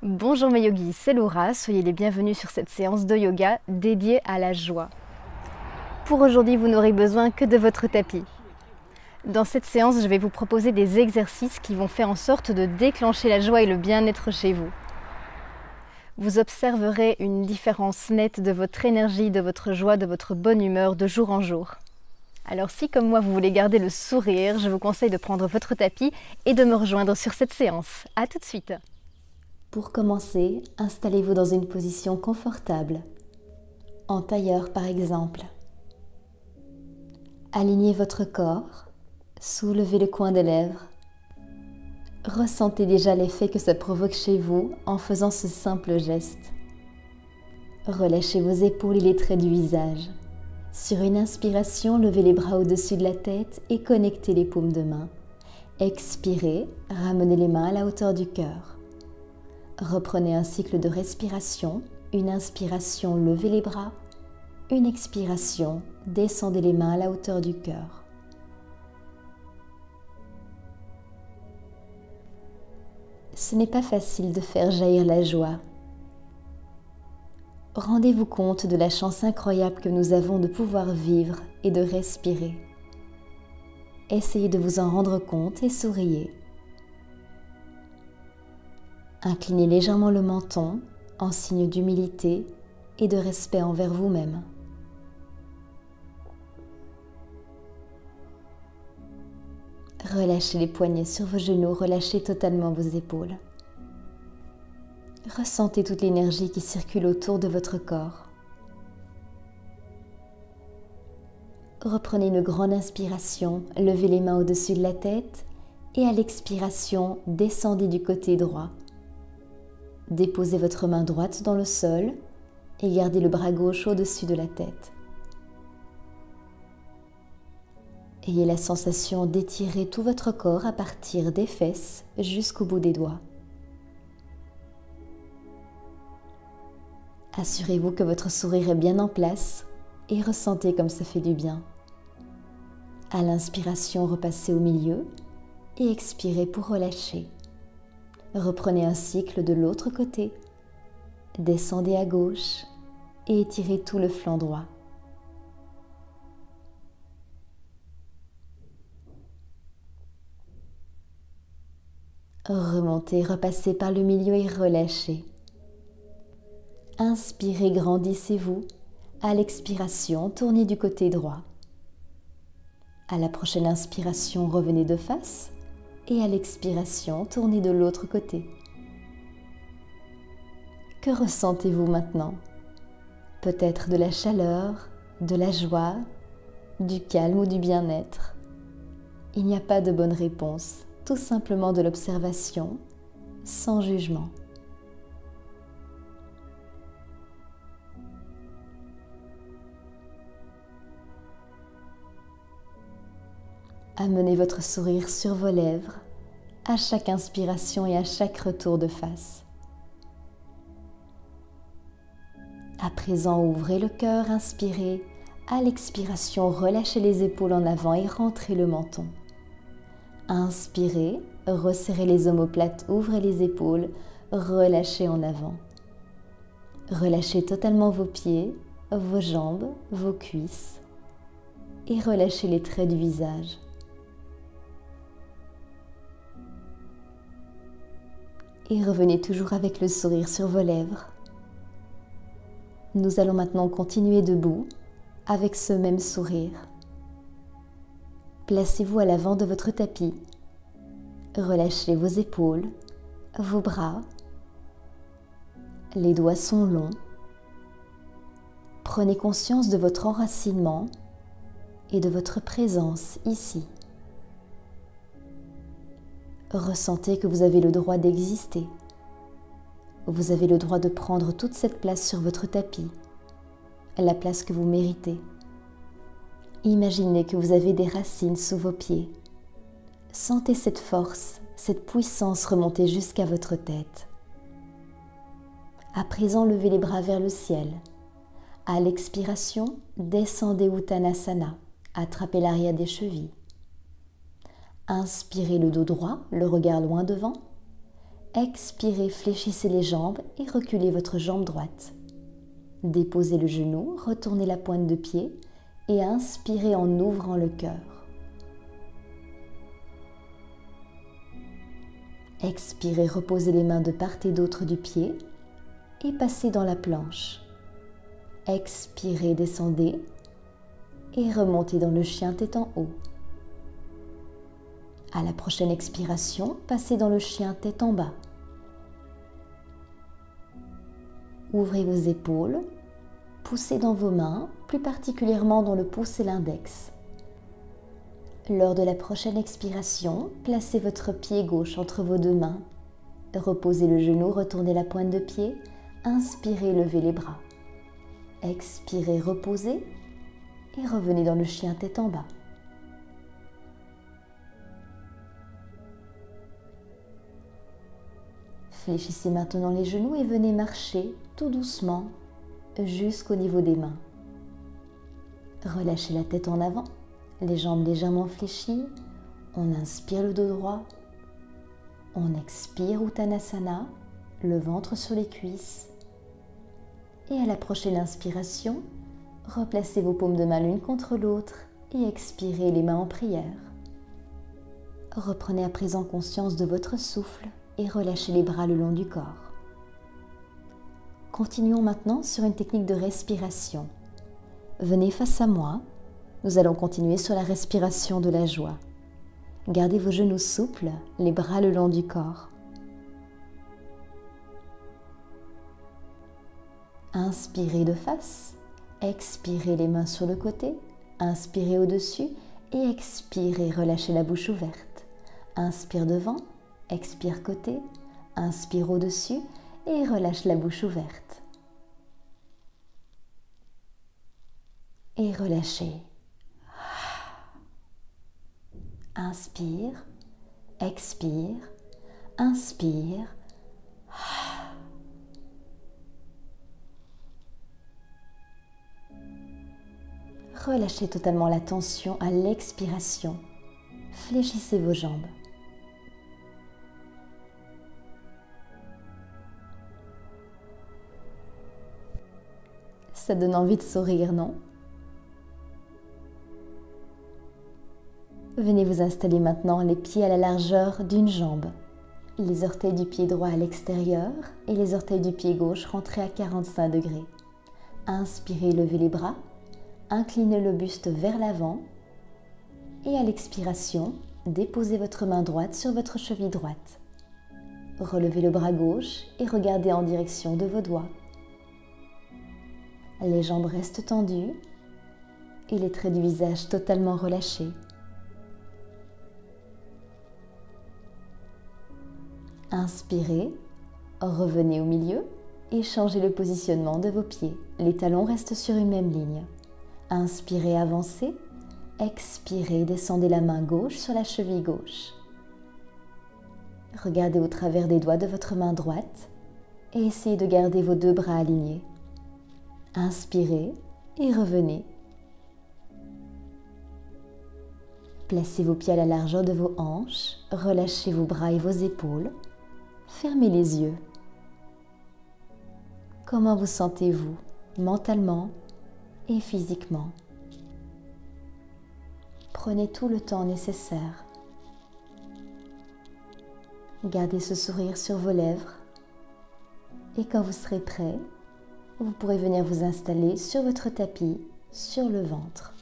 Bonjour mes yogis, c'est Laura, soyez les bienvenus sur cette séance de yoga dédiée à la joie. Pour aujourd'hui, vous n'aurez besoin que de votre tapis. Dans cette séance, je vais vous proposer des exercices qui vont faire en sorte de déclencher la joie et le bien-être chez vous. Vous observerez une différence nette de votre énergie, de votre joie, de votre bonne humeur de jour en jour. Alors si comme moi vous voulez garder le sourire, je vous conseille de prendre votre tapis et de me rejoindre sur cette séance. A tout de suite. Pour commencer, installez-vous dans une position confortable, en tailleur par exemple. Alignez votre corps, soulevez le coin des lèvres. Ressentez déjà l'effet que ça provoque chez vous en faisant ce simple geste. Relâchez vos épaules et les traits du visage. Sur une inspiration, levez les bras au-dessus de la tête et connectez les paumes de main. Expirez, ramenez les mains à la hauteur du cœur. Reprenez un cycle de respiration, une inspiration, levez les bras, une expiration, descendez les mains à la hauteur du cœur. Ce n'est pas facile de faire jaillir la joie. Rendez-vous compte de la chance incroyable que nous avons de pouvoir vivre et de respirer. Essayez de vous en rendre compte et souriez. Inclinez légèrement le menton en signe d'humilité et de respect envers vous-même. Relâchez les poignets sur vos genoux, relâchez totalement vos épaules. Ressentez toute l'énergie qui circule autour de votre corps. Reprenez une grande inspiration, levez les mains au-dessus de la tête et à l'expiration, descendez du côté droit. Déposez votre main droite dans le sol et gardez le bras gauche au-dessus de la tête. Ayez la sensation d'étirer tout votre corps à partir des fesses jusqu'au bout des doigts. Assurez-vous que votre sourire est bien en place et ressentez comme ça fait du bien. À l'inspiration, repassez au milieu et expirez pour relâcher. Reprenez un cycle de l'autre côté. Descendez à gauche et étirez tout le flanc droit. Remontez, repassez par le milieu et relâchez. Inspirez, grandissez-vous. À l'expiration, tournez du côté droit. À la prochaine inspiration, revenez de face. Et à l'expiration, tournez de l'autre côté. Que ressentez-vous maintenant? Peut-être de la chaleur, de la joie, du calme ou du bien-être. Il n'y a pas de bonne réponse, tout simplement de l'observation, sans jugement. Amenez votre sourire sur vos lèvres à chaque inspiration et à chaque retour de face. À présent, ouvrez le cœur, inspirez. À l'expiration, relâchez les épaules en avant et rentrez le menton. Inspirez, resserrez les omoplates, ouvrez les épaules, relâchez en avant. Relâchez totalement vos pieds, vos jambes, vos cuisses et relâchez les traits du visage. Et revenez toujours avec le sourire sur vos lèvres. Nous allons maintenant continuer debout avec ce même sourire. Placez-vous à l'avant de votre tapis. Relâchez vos épaules, vos bras. Les doigts sont longs. Prenez conscience de votre enracinement et de votre présence ici. Ressentez que vous avez le droit d'exister. Vous avez le droit de prendre toute cette place sur votre tapis, la place que vous méritez. Imaginez que vous avez des racines sous vos pieds. Sentez cette force, cette puissance remonter jusqu'à votre tête. À présent, levez les bras vers le ciel. À l'expiration, descendez Uttanasana, attrapez l'arrière des chevilles. Inspirez le dos droit, le regard loin devant. Expirez, fléchissez les jambes et reculez votre jambe droite. Déposez le genou, retournez la pointe de pied et inspirez en ouvrant le cœur. Expirez, reposez les mains de part et d'autre du pied et passez dans la planche. Expirez, descendez et remontez dans le chien tête en haut. À la prochaine expiration, passez dans le chien tête en bas. Ouvrez vos épaules, poussez dans vos mains, plus particulièrement dans le pouce et l'index. Lors de la prochaine expiration, placez votre pied gauche entre vos deux mains. Reposez le genou, retournez la pointe de pied. Inspirez, levez les bras. Expirez, reposez et revenez dans le chien tête en bas. Fléchissez maintenant les genoux et venez marcher tout doucement jusqu'au niveau des mains. Relâchez la tête en avant, les jambes légèrement fléchies. On inspire le dos droit. On expire Uttanasana, le ventre sur les cuisses. Et à la prochaine inspiration, replacez vos paumes de main l'une contre l'autre et expirez les mains en prière. Reprenez à présent conscience de votre souffle et relâchez les bras le long du corps. Continuons maintenant sur une technique de respiration. Venez face à moi. Nous allons continuer sur la respiration de la joie. Gardez vos genoux souples, les bras le long du corps. Inspirez de face, expirez les mains sur le côté, inspirez au-dessus et expirez, relâchez la bouche ouverte. Inspire devant, expire côté, inspire au-dessus et relâche la bouche ouverte. Et relâchez. Inspire, expire, inspire. Relâchez totalement la tension à l'expiration. Fléchissez vos jambes. Ça donne envie de sourire, non? Venez vous installer maintenant les pieds à la largeur d'une jambe. Les orteils du pied droit à l'extérieur et les orteils du pied gauche rentrés à 45 degrés. Inspirez, levez les bras. Inclinez le buste vers l'avant. Et à l'expiration, déposez votre main droite sur votre cheville droite. Relevez le bras gauche et regardez en direction de vos doigts. Les jambes restent tendues et les traits du visage totalement relâchés. Inspirez, revenez au milieu et changez le positionnement de vos pieds. Les talons restent sur une même ligne. Inspirez, avancez. Expirez, descendez la main gauche sur la cheville gauche. Regardez au travers des doigts de votre main droite et essayez de garder vos deux bras alignés. Inspirez et revenez. Placez vos pieds à la largeur de vos hanches, relâchez vos bras et vos épaules. Fermez les yeux. Comment vous sentez-vous mentalement et physiquement? Prenez tout le temps nécessaire. Gardez ce sourire sur vos lèvres. Et quand vous serez prêt, vous pourrez venir vous installer sur votre tapis, sur le ventre.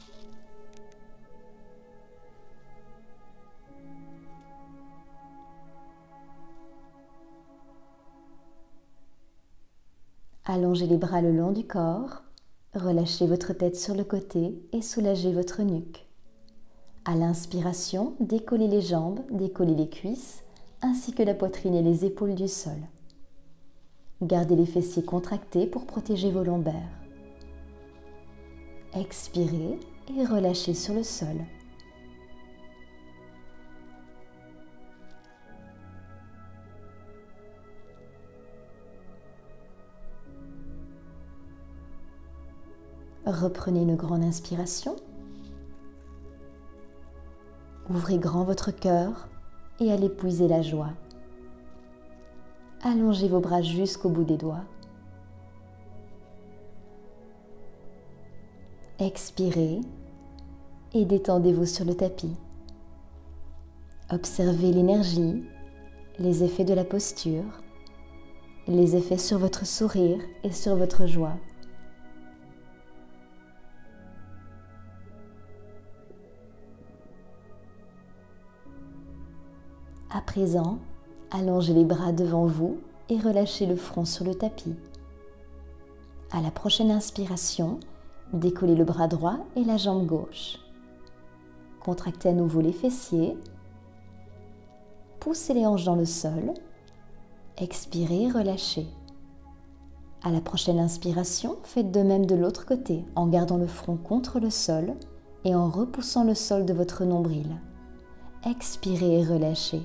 Allongez les bras le long du corps, relâchez votre tête sur le côté et soulagez votre nuque. À l'inspiration, décollez les jambes, décollez les cuisses, ainsi que la poitrine et les épaules du sol. Gardez les fessiers contractés pour protéger vos lombaires. Expirez et relâchez sur le sol. Reprenez une grande inspiration. Ouvrez grand votre cœur et allez puiser la joie. Allongez vos bras jusqu'au bout des doigts. Expirez et détendez-vous sur le tapis. Observez l'énergie, les effets de la posture, les effets sur votre sourire et sur votre joie. À présent, allongez les bras devant vous et relâchez le front sur le tapis. À la prochaine inspiration, décollez le bras droit et la jambe gauche. Contractez à nouveau les fessiers. Poussez les hanches dans le sol. Expirez, relâchez. À la prochaine inspiration, faites de même de l'autre côté en gardant le front contre le sol et en repoussant le sol de votre nombril. Expirez et relâchez.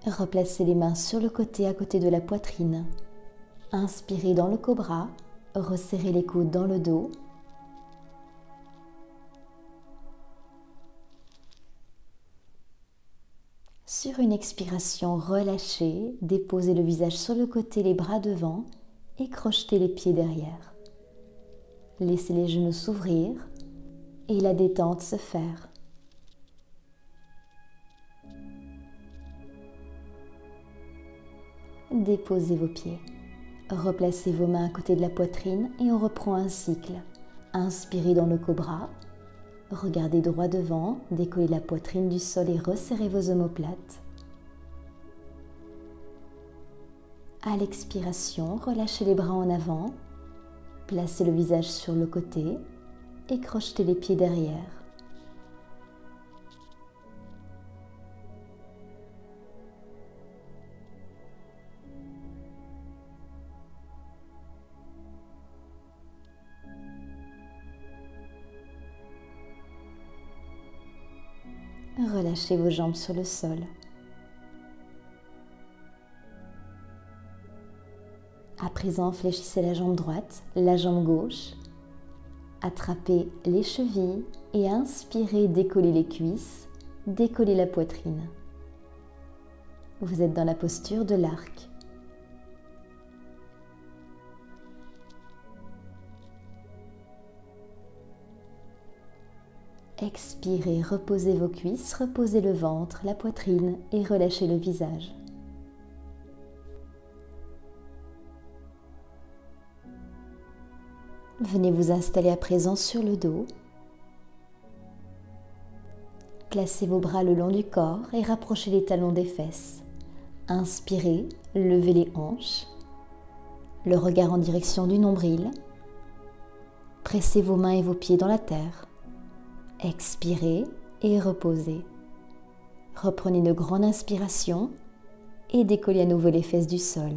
Replacez les mains sur le côté à côté de la poitrine. Inspirez dans le cobra, resserrez les coudes dans le dos. Sur une expiration, relâchez, déposez le visage sur le côté, les bras devant et crochetez les pieds derrière. Laissez les genoux s'ouvrir et la détente se faire. Déposez vos pieds. Replacez vos mains à côté de la poitrine et on reprend un cycle. Inspirez dans le cobra. Regardez droit devant, décollez la poitrine du sol et resserrez vos omoplates. À l'expiration, relâchez les bras en avant. Placez le visage sur le côté et crochetez les pieds derrière. Relâchez vos jambes sur le sol. À présent, fléchissez la jambe droite, la jambe gauche. Attrapez les chevilles et inspirez, décollez les cuisses, décollez la poitrine. Vous êtes dans la posture de l'arc. Expirez, reposez vos cuisses, reposez le ventre, la poitrine et relâchez le visage. Venez vous installer à présent sur le dos. Placez vos bras le long du corps et rapprochez les talons des fesses. Inspirez, levez les hanches, le regard en direction du nombril. Pressez vos mains et vos pieds dans la terre. Expirez et reposez. Reprenez une grande inspiration et décollez à nouveau les fesses du sol.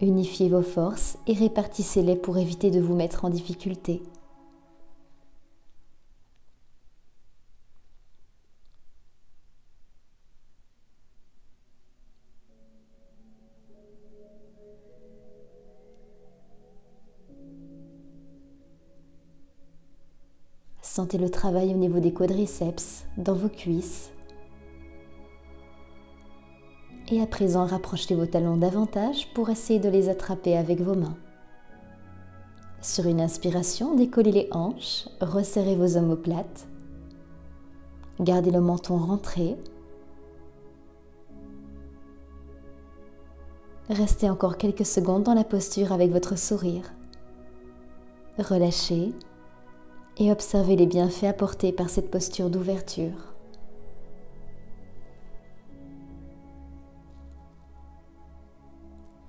Unifiez vos forces et répartissez-les pour éviter de vous mettre en difficulté. Sentez le travail au niveau des quadriceps, dans vos cuisses. Et à présent, rapprochez vos talons davantage pour essayer de les attraper avec vos mains. Sur une inspiration, décollez les hanches, resserrez vos omoplates. Gardez le menton rentré. Restez encore quelques secondes dans la posture avec votre sourire. Relâchez et observez les bienfaits apportés par cette posture d'ouverture.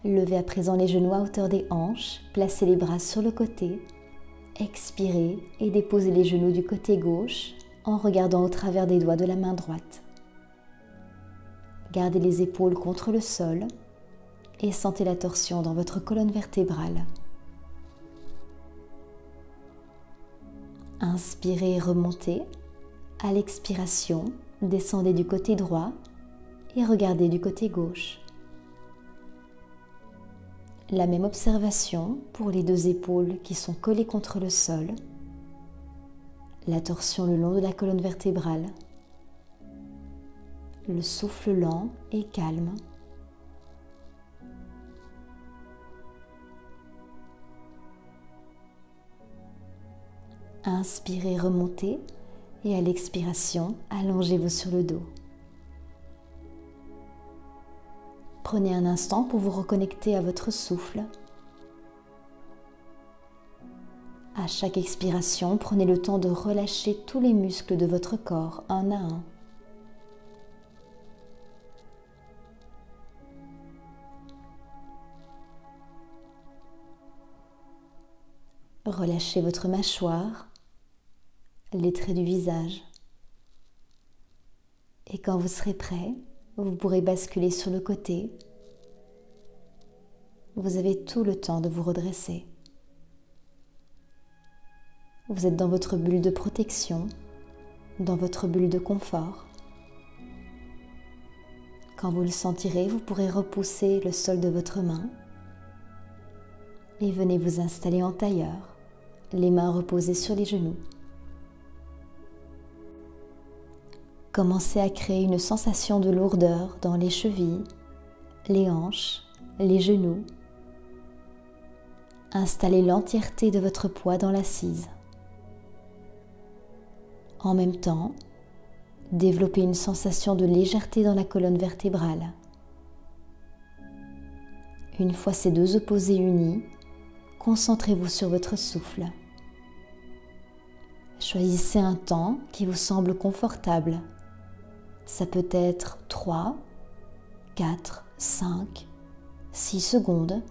Levez à présent les genoux à hauteur des hanches, placez les bras sur le côté, expirez et déposez les genoux du côté gauche en regardant au travers des doigts de la main droite. Gardez les épaules contre le sol et sentez la torsion dans votre colonne vertébrale. Inspirez et remontez. À l'expiration, descendez du côté droit et regardez du côté gauche. La même observation pour les deux épaules qui sont collées contre le sol, la torsion le long de la colonne vertébrale, le souffle lent et calme. Inspirez, remontez et à l'expiration, allongez-vous sur le dos. Prenez un instant pour vous reconnecter à votre souffle. À chaque expiration, prenez le temps de relâcher tous les muscles de votre corps un à un. Relâchez votre mâchoire, les traits du visage. Et quand vous serez prêt, vous pourrez basculer sur le côté. Vous avez tout le temps de vous redresser. Vous êtes dans votre bulle de protection, dans votre bulle de confort. Quand vous le sentirez, vous pourrez repousser le sol de votre main et venez vous installer en tailleur, les mains reposées sur les genoux. Commencez à créer une sensation de lourdeur dans les chevilles, les hanches, les genoux. Installez l'entièreté de votre poids dans l'assise. En même temps, développez une sensation de légèreté dans la colonne vertébrale. Une fois ces deux opposés unis, concentrez-vous sur votre souffle. Choisissez un temps qui vous semble confortable. Ça peut être 3, 4, 5, 6 secondes.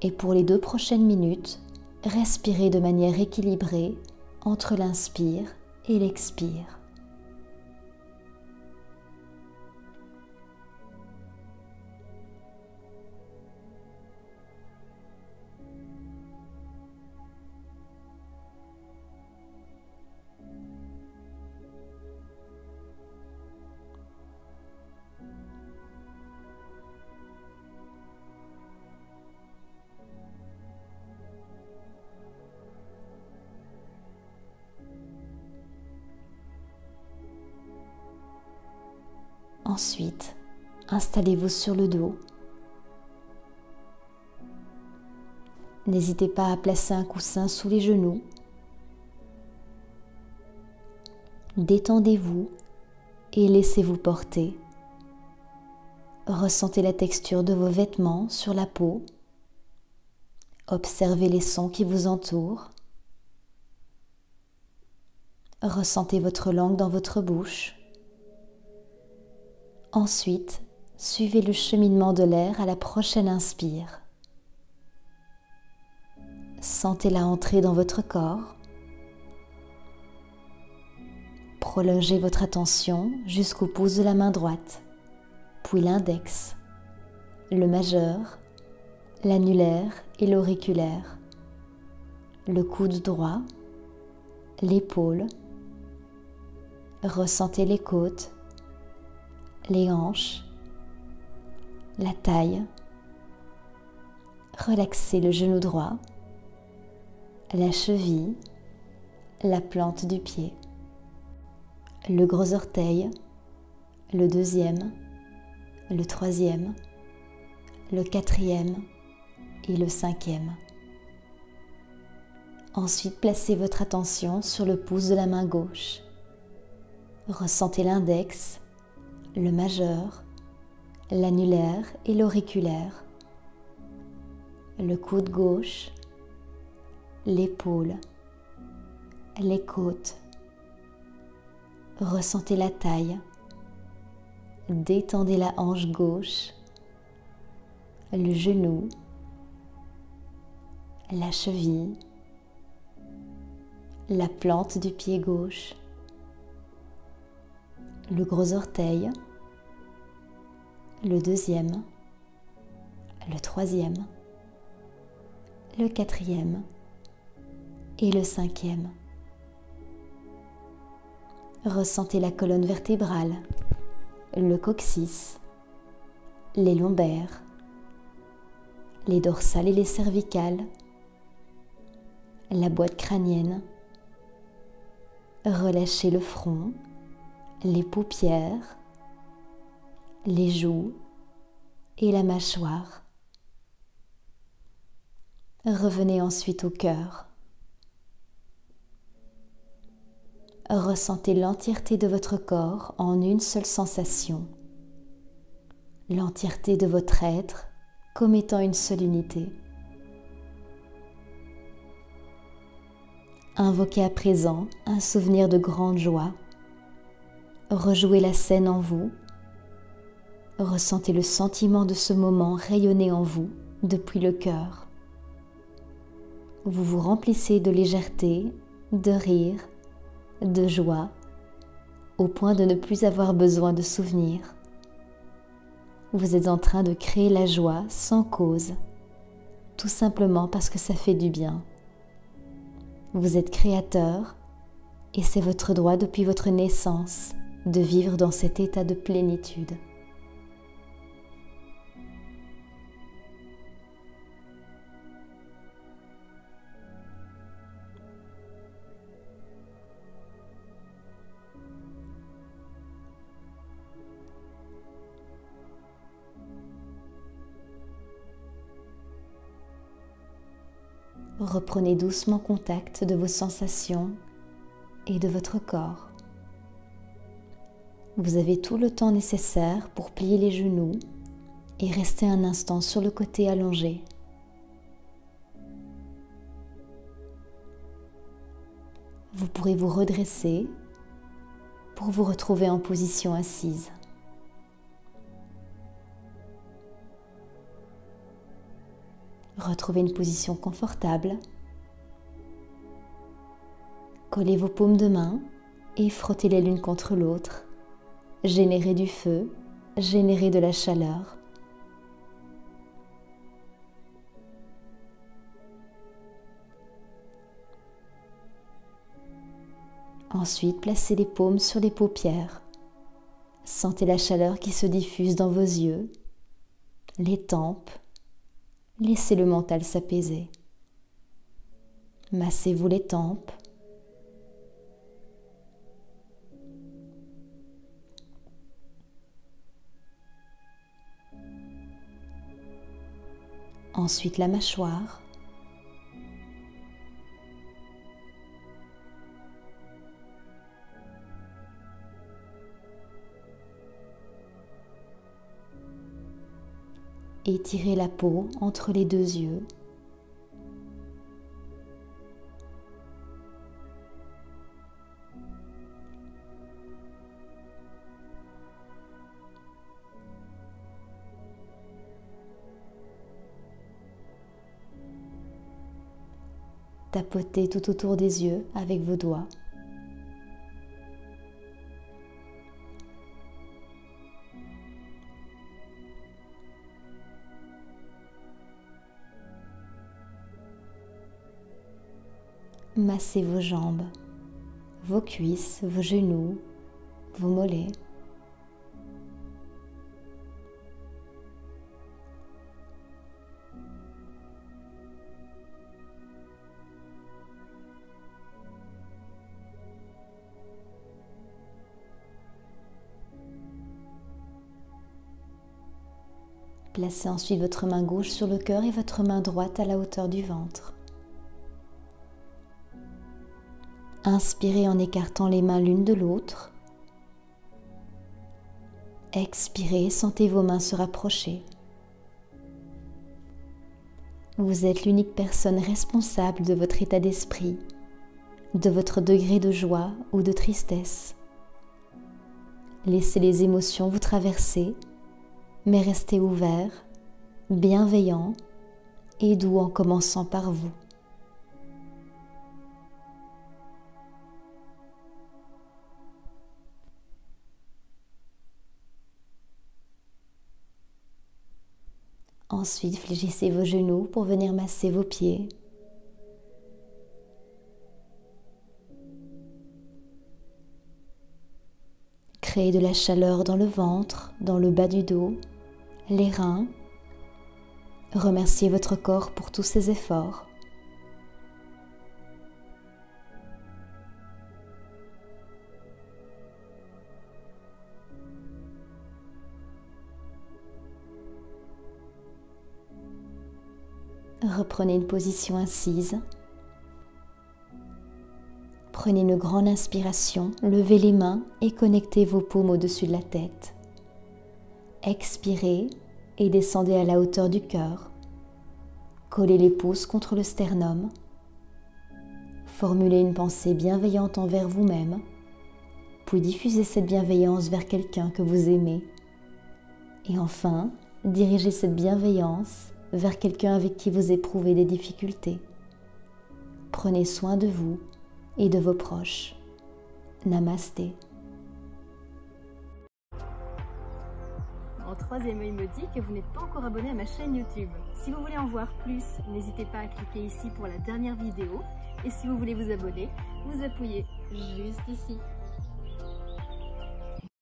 Et pour les 2 prochaines minutes, respirez de manière équilibrée entre l'inspire et l'expire. Ensuite, installez-vous sur le dos. N'hésitez pas à placer un coussin sous les genoux. Détendez-vous et laissez-vous porter. Ressentez la texture de vos vêtements sur la peau. Observez les sons qui vous entourent. Ressentez votre langue dans votre bouche. Ensuite, suivez le cheminement de l'air à la prochaine inspire. Sentez-la entrer dans votre corps. Prolongez votre attention jusqu'au pouce de la main droite, puis l'index, le majeur, l'annulaire et l'auriculaire, le coude droit, l'épaule. Ressentez les côtes, les hanches, la taille. Relaxez le genou droit, la cheville, la plante du pied, le gros orteil, le deuxième, le troisième, le quatrième et le cinquième. Ensuite, placez votre attention sur le pouce de la main gauche. Ressentez l'index, le majeur, l'annulaire et l'auriculaire, le coude gauche, l'épaule, les côtes. Ressentez la taille, détendez la hanche gauche, le genou, la cheville, la plante du pied gauche, le gros orteil, le deuxième, le troisième, le quatrième et le cinquième. Ressentez la colonne vertébrale, le coccyx, les lombaires, les dorsales et les cervicales, la boîte crânienne. Relâchez le front, les paupières, les joues et la mâchoire. Revenez ensuite au cœur. Ressentez l'entièreté de votre corps en une seule sensation. L'entièreté de votre être comme étant une seule unité. Invoquez à présent un souvenir de grande joie. Rejouez la scène en vous. Ressentez le sentiment de ce moment rayonner en vous depuis le cœur. Vous vous remplissez de légèreté, de rire, de joie, au point de ne plus avoir besoin de souvenirs. Vous êtes en train de créer la joie sans cause, tout simplement parce que ça fait du bien. Vous êtes créateur et c'est votre droit depuis votre naissance de vivre dans cet état de plénitude. Reprenez doucement contact de vos sensations et de votre corps. Vous avez tout le temps nécessaire pour plier les genoux et rester un instant sur le côté allongé. Vous pourrez vous redresser pour vous retrouver en position assise. Retrouvez une position confortable. Collez vos paumes de main et frottez-les l'une contre l'autre. Générez du feu, générez de la chaleur. Ensuite, placez les paumes sur les paupières. Sentez la chaleur qui se diffuse dans vos yeux, les tempes. Laissez le mental s'apaiser. Massez-vous les tempes. Ensuite la mâchoire. Étirez la peau entre les deux yeux. Tapotez tout autour des yeux avec vos doigts. Massez vos jambes, vos cuisses, vos genoux, vos mollets. Placez ensuite votre main gauche sur le cœur et votre main droite à la hauteur du ventre. Inspirez en écartant les mains l'une de l'autre. Expirez, sentez vos mains se rapprocher. Vous êtes l'unique personne responsable de votre état d'esprit, de votre degré de joie ou de tristesse. Laissez les émotions vous traverser, mais restez ouvert, bienveillant et doux en commençant par vous. Ensuite, fléchissez vos genoux pour venir masser vos pieds. Créez de la chaleur dans le ventre, dans le bas du dos, les reins. Remerciez votre corps pour tous ses efforts. Reprenez une position assise. Prenez une grande inspiration, levez les mains et connectez vos paumes au-dessus de la tête. Expirez et descendez à la hauteur du cœur. Collez les pouces contre le sternum. Formulez une pensée bienveillante envers vous-même, puis diffusez cette bienveillance vers quelqu'un que vous aimez. Et enfin, dirigez cette bienveillance vers quelqu'un avec qui vous éprouvez des difficultés. Prenez soin de vous et de vos proches. Namasté. En troisième œil me dit que vous n'êtes pas encore abonné à ma chaîne YouTube. Si vous voulez en voir plus, n'hésitez pas à cliquer ici pour la dernière vidéo. Et si vous voulez vous abonner, vous appuyez juste ici.